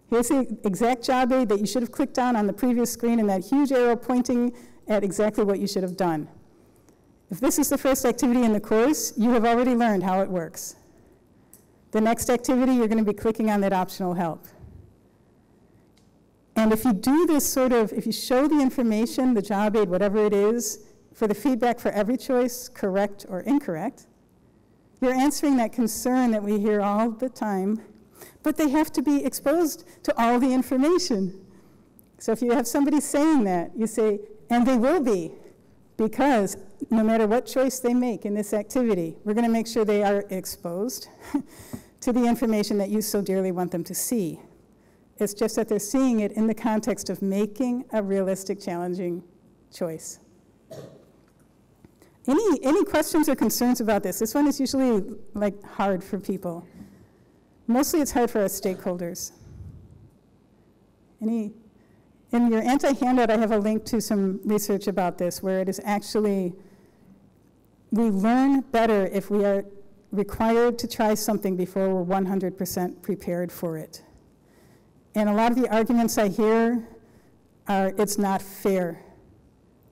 Here's the exact job aid that you should have clicked on the previous screen, and that huge arrow pointing at exactly what you should have done. If this is the first activity in the course, you have already learned how it works. The next activity, you're going to be clicking on that optional help. And if you do this if you show the information, the job aid, whatever it is, for the feedback for every choice, correct or incorrect, you're answering that concern that we hear all the time, but they have to be exposed to all the information. So if you have somebody saying that, you say, and they will be, because no matter what choice they make in this activity, we're going to make sure they are exposed to the information that you so dearly want them to see. It's just that they're seeing it in the context of making a realistic, challenging choice. Any questions or concerns about this? This one is usually hard for people. Mostly it's hard for our stakeholders. In your anti-handout, I have a link to some research about this, where it is actually, we learn better if we are required to try something before we're 100% prepared for it. And a lot of the arguments I hear are, it's not fair.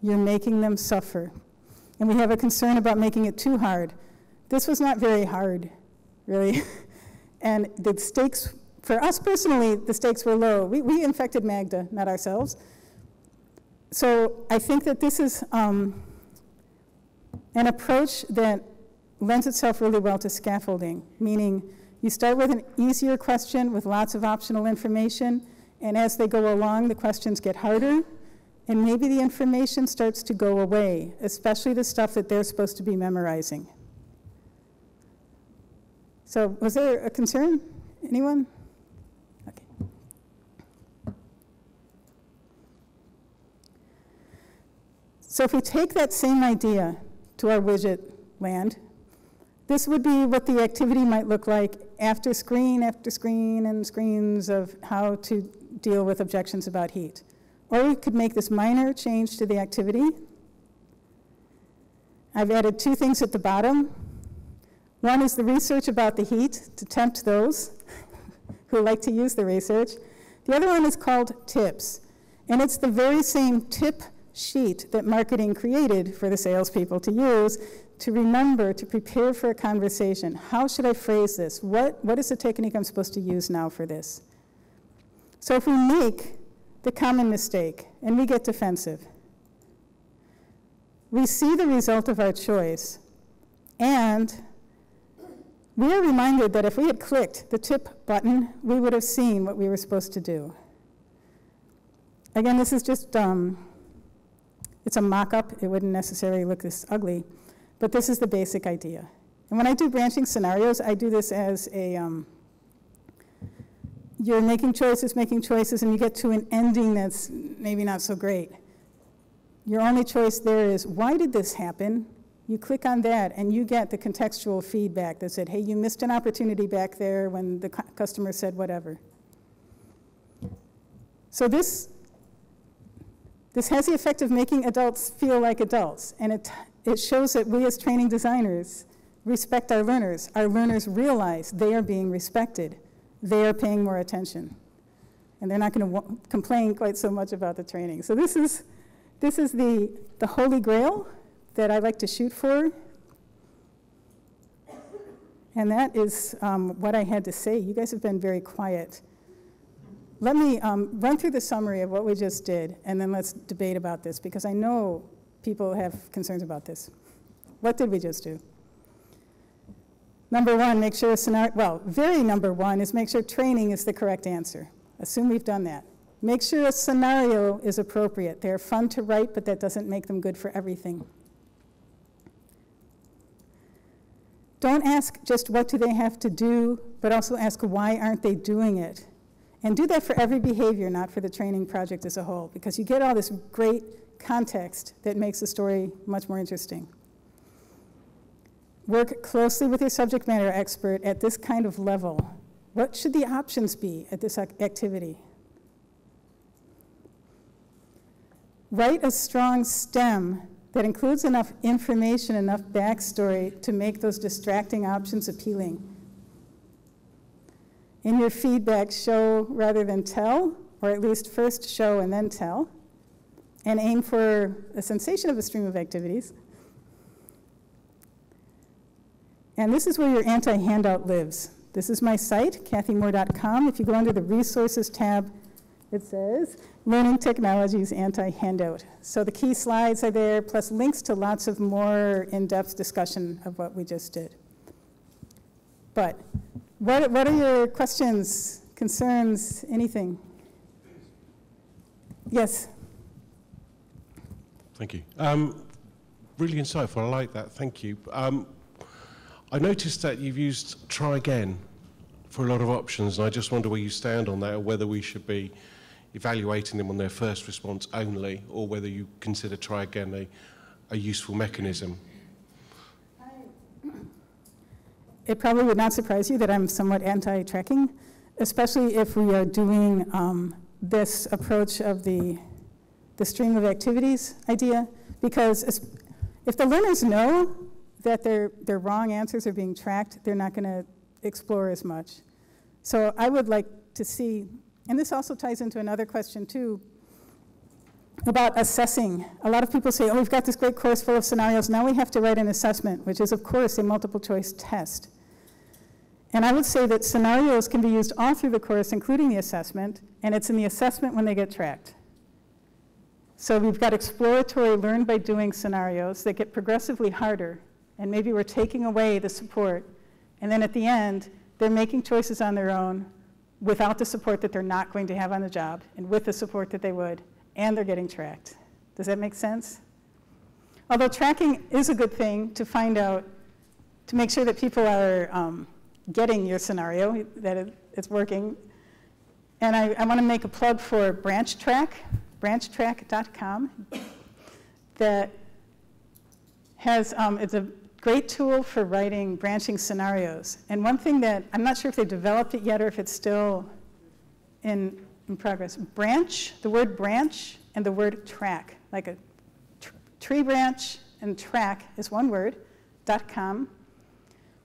You're making them suffer. And we have a concern about making it too hard. This was not very hard, really. And the stakes, for us personally, the stakes were low. We infected Magda, not ourselves. So I think that this is an approach that lends itself really well to scaffolding, meaning you start with an easier question with lots of optional information, and as they go along, the questions get harder, and maybe the information starts to go away, especially the stuff that they're supposed to be memorizing. So was there a concern? Anyone? Okay. So if we take that same idea to our widget land, this would be what the activity might look like after screen and screens of how to deal with objections about heat. Or we could make this minor change to the activity. I've added two things at the bottom. One is the research about the heat to tempt those who like to use the research. The other one is called tips. And it's the very same tip sheet that marketing created for the salespeople to use to remember, to prepare for a conversation. How should I phrase this? What is the technique I'm supposed to use now for this? So if we make the common mistake and we get defensive, we see the result of our choice, and we are reminded that if we had clicked the tip button, we would have seen what we were supposed to do. Again, this is just, it's a mock-up. It wouldn't necessarily look this ugly, but this is the basic idea. And when I do branching scenarios, I do this as a, you're making choices, and you get to an ending that's maybe not so great. Your only choice there is, why did this happen? You click on that, and you get the contextual feedback that said, hey, you missed an opportunity back there when the customer said whatever. So this has the effect of making adults feel like adults, and it shows that we as training designers respect our learners. Our learners realize they are being respected. They are paying more attention. And they're not going to complain quite so much about the training. So this is the holy grail that I like to shoot for. And that is what I had to say. You guys have been very quiet. Let me run through the summary of what we just did, and then let's debate about this, because I know people have concerns about this. What did we just do? Number one, make sure a scenario, well, very number one is make sure training is the correct answer. Assume we've done that. Make sure a scenario is appropriate. They're fun to write, but that doesn't make them good for everything. Don't ask just what do they have to do, but also ask why aren't they doing it. And do that for every behavior, not for the training project as a whole, because you get all this great context that makes the story much more interesting. Work closely with your subject matter expert at this kind of level. What should the options be at this activity? Write a strong stem that includes enough information, enough backstory to make those distracting options appealing. In your feedback, show rather than tell, or at least first show and then tell, and aim for a sensation of a stream of activities. And this is where your anti-handout lives. This is my site, cathymoore.com. If you go under the Resources tab, it says Learning Technologies Anti-Handout. So the key slides are there, plus links to lots of more in-depth discussion of what we just did. But what are your questions, concerns, anything? Yes? Thank you. Really insightful. I like that. Thank you. I noticed that you've used try again for a lot of options, and I just wonder where you stand on that, or whether we should be evaluating them on their first response only, or whether you consider try again a useful mechanism. It probably would not surprise you that I'm somewhat anti-tracking, especially if we are doing this approach of the stream of activities idea, because if the learners know that their wrong answers are being tracked, they're not going to explore as much. So I would like to see, and this also ties into another question too, about assessing. A lot of people say, oh, we've got this great course full of scenarios, now we have to write an assessment, which is of course a multiple choice test. And I would say that scenarios can be used all through the course, including the assessment, and it's in the assessment when they get tracked. So we've got exploratory learn by doing scenarios that get progressively harder, and maybe we're taking away the support, and then at the end, they're making choices on their own without the support that they're not going to have on the job, and with the support that they would, and they're getting tracked. Does that make sense? Although tracking is a good thing to find out, to make sure that people are getting your scenario, that it's working. And I want to make a plug for BranchTrack, branchtrack.com, that has, it's a great tool for writing branching scenarios. And one thing that, I'm not sure if they've developed it yet or if it's still in progress. Branch, the word branch and the word track, like a tree branch and track is one word, .com.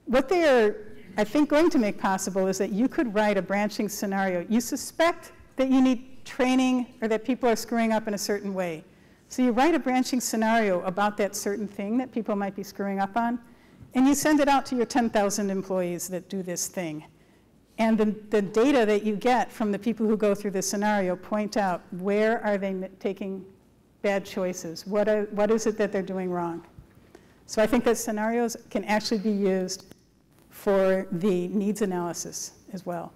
What they are, I think, going to make possible is that you could write a branching scenario. You suspect that you need training or that people are screwing up in a certain way. So you write a branching scenario about that certain thing that people might be screwing up on, and you send it out to your 10,000 employees that do this thing. And the data that you get from the people who go through this scenario point out where are they taking bad choices? What is it that they're doing wrong? So I think that scenarios can actually be used for the needs analysis as well.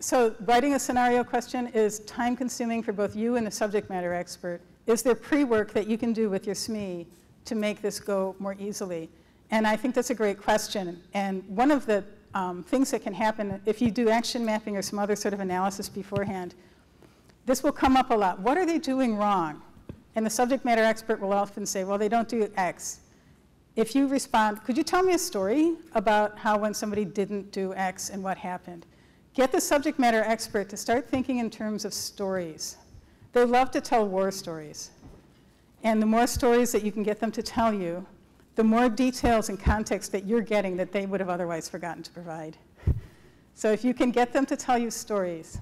So writing a scenario question is time-consuming for both you and the subject matter expert. Is there pre-work that you can do with your SME to make this go more easily? And I think that's a great question. And one of the things that can happen if you do action mapping or some other sort of analysis beforehand, this will come up a lot. What are they doing wrong? And the subject matter expert will often say, well, they don't do X. If you respond, could you tell me a story about how when somebody didn't do X and what happened? Get the subject matter expert to start thinking in terms of stories. They love to tell war stories. And the more stories that you can get them to tell you, the more details and context that you're getting that they would have otherwise forgotten to provide. So if you can get them to tell you stories.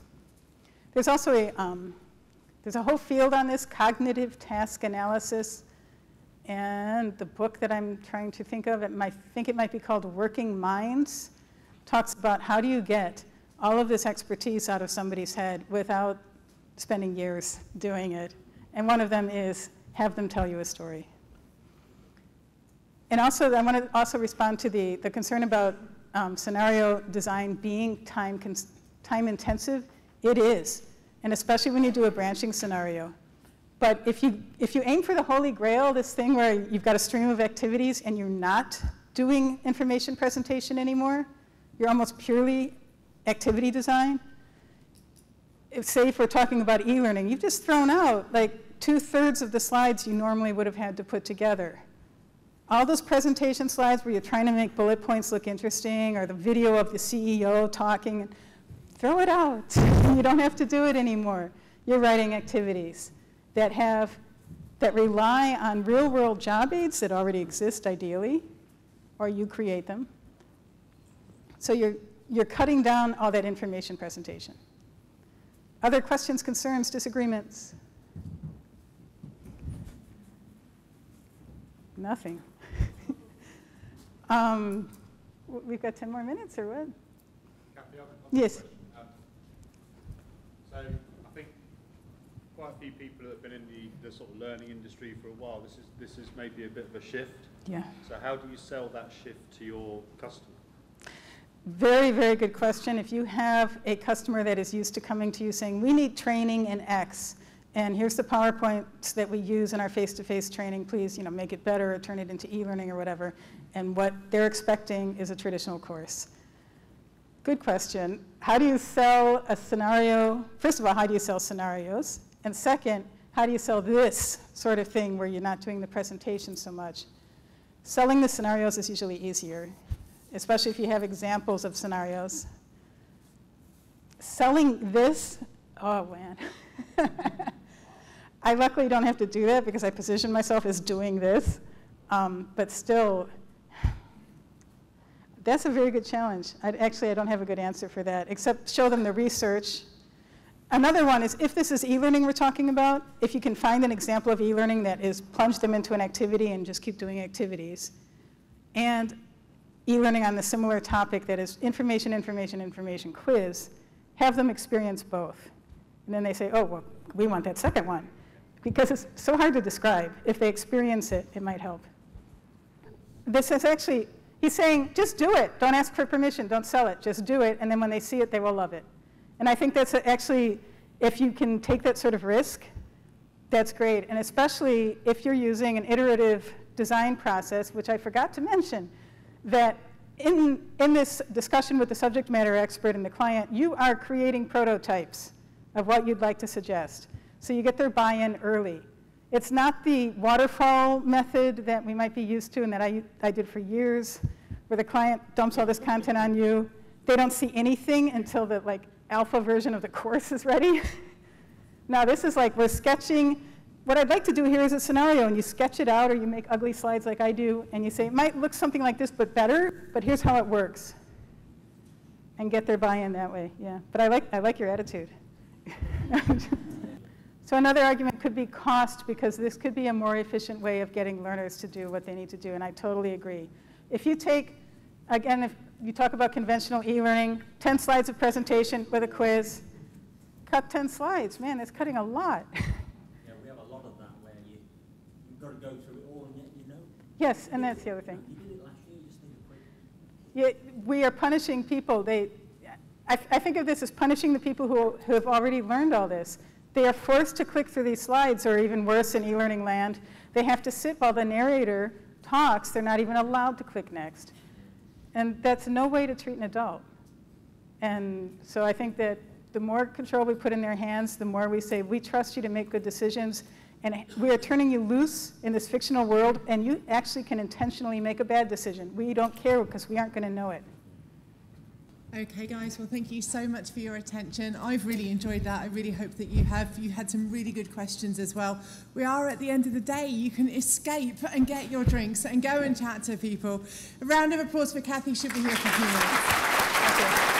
There's also there's a whole field on this, cognitive task analysis. And the book that I'm trying to think of, I think it might be called Working Minds, talks about how do you get all of this expertise out of somebody's head without spending years doing it. And one of them is have them tell you a story. And also, I want to also respond to the concern about scenario design being time intensive. It is, and especially when you do a branching scenario. But if you aim for the holy grail, this thing where you've got a stream of activities and you're not doing information presentation anymore, you're almost purely activity design. Say if we're talking about e-learning, you've just thrown out like 2/3 of the slides you normally would have had to put together. All those presentation slides where you're trying to make bullet points look interesting, or the video of the CEO talking, throw it out. You don't have to do it anymore. You're writing activities that rely on real-world job aids that already exist ideally, or you create them. So you're cutting down all that information presentation. Other questions, concerns, disagreements? Nothing. We've got 10 more minutes, or what? Cathy, I have a Yes. question. So I think quite a few people that have been in the sort of learning industry for a while. This is maybe a bit of a shift. Yeah. So how do you sell that shift to your customer? Very, very good question. If you have a customer that is used to coming to you saying, we need training in X, and here's the PowerPoints that we use in our face-to-face training, please make it better or turn it into e-learning or whatever, and what they're expecting is a traditional course. Good question. How do you sell a scenario? First of all, how do you sell scenarios? And second, how do you sell this sort of thing where you're not doing the presentation so much? Selling the scenarios is usually easier, especially if you have examples of scenarios. Selling this, oh man. I luckily don't have to do that because I position myself as doing this, but still, that's a very good challenge. I don't have a good answer for that, except show them the research. Another one is, if this is e-learning we're talking about, if you can find an example of e-learning that is plunge them into an activity and just keep doing activities, and e-learning on the similar topic that is information, information, information quiz, have them experience both. And then they say, oh, well, we want that second one. Because it's so hard to describe. If they experience it, it might help. This is actually, he's saying, just do it. Don't ask for permission. Don't sell it. Just do it. And then when they see it, they will love it. And I think that's actually, if you can take that sort of risk, that's great. And especially if you're using an iterative design process, which I forgot to mention, that in this discussion with the subject matter expert and the client, you are creating prototypes of what you'd like to suggest. So you get their buy-in early. It's not the waterfall method that we might be used to and that I did for years, where the client dumps all this content on you. They don't see anything until the alpha version of the course is ready. Now this is like we're sketching. What I'd like to do here is a scenario, and you sketch it out, or you make ugly slides like I do, and you say, it might look something like this, but better, but here's how it works. And get their buy-in that way, yeah. But I like your attitude. So another argument could be cost, because this could be a more efficient way of getting learners to do what they need to do, and I totally agree. If you take, again, if you talk about conventional e-learning, 10 slides of presentation with a quiz, cut 10 slides. Man, that's cutting a lot. Yeah, we have a lot of that where you've got to go through it all, and yet you know. Yes, and that's the other thing. You did it last year, just think of quick. Yeah, we are punishing people. I think of this as punishing the people who have already learned all this. They are forced to click through these slides, or even worse in e-learning land, they have to sit while the narrator talks. They're not even allowed to click next. And that's no way to treat an adult. And so I think that the more control we put in their hands, the more we say, we trust you to make good decisions, and we are turning you loose in this fictional world, and you actually can intentionally make a bad decision. We don't care because we aren't going to know it. Okay, guys, well, thank you so much for your attention. I've really enjoyed that. I really hope that you have. You had some really good questions as well. We are at the end of the day. You can escape and get your drinks and go and chat to people. A round of applause for Cathy. She'll be here for a few minutes. Thank you.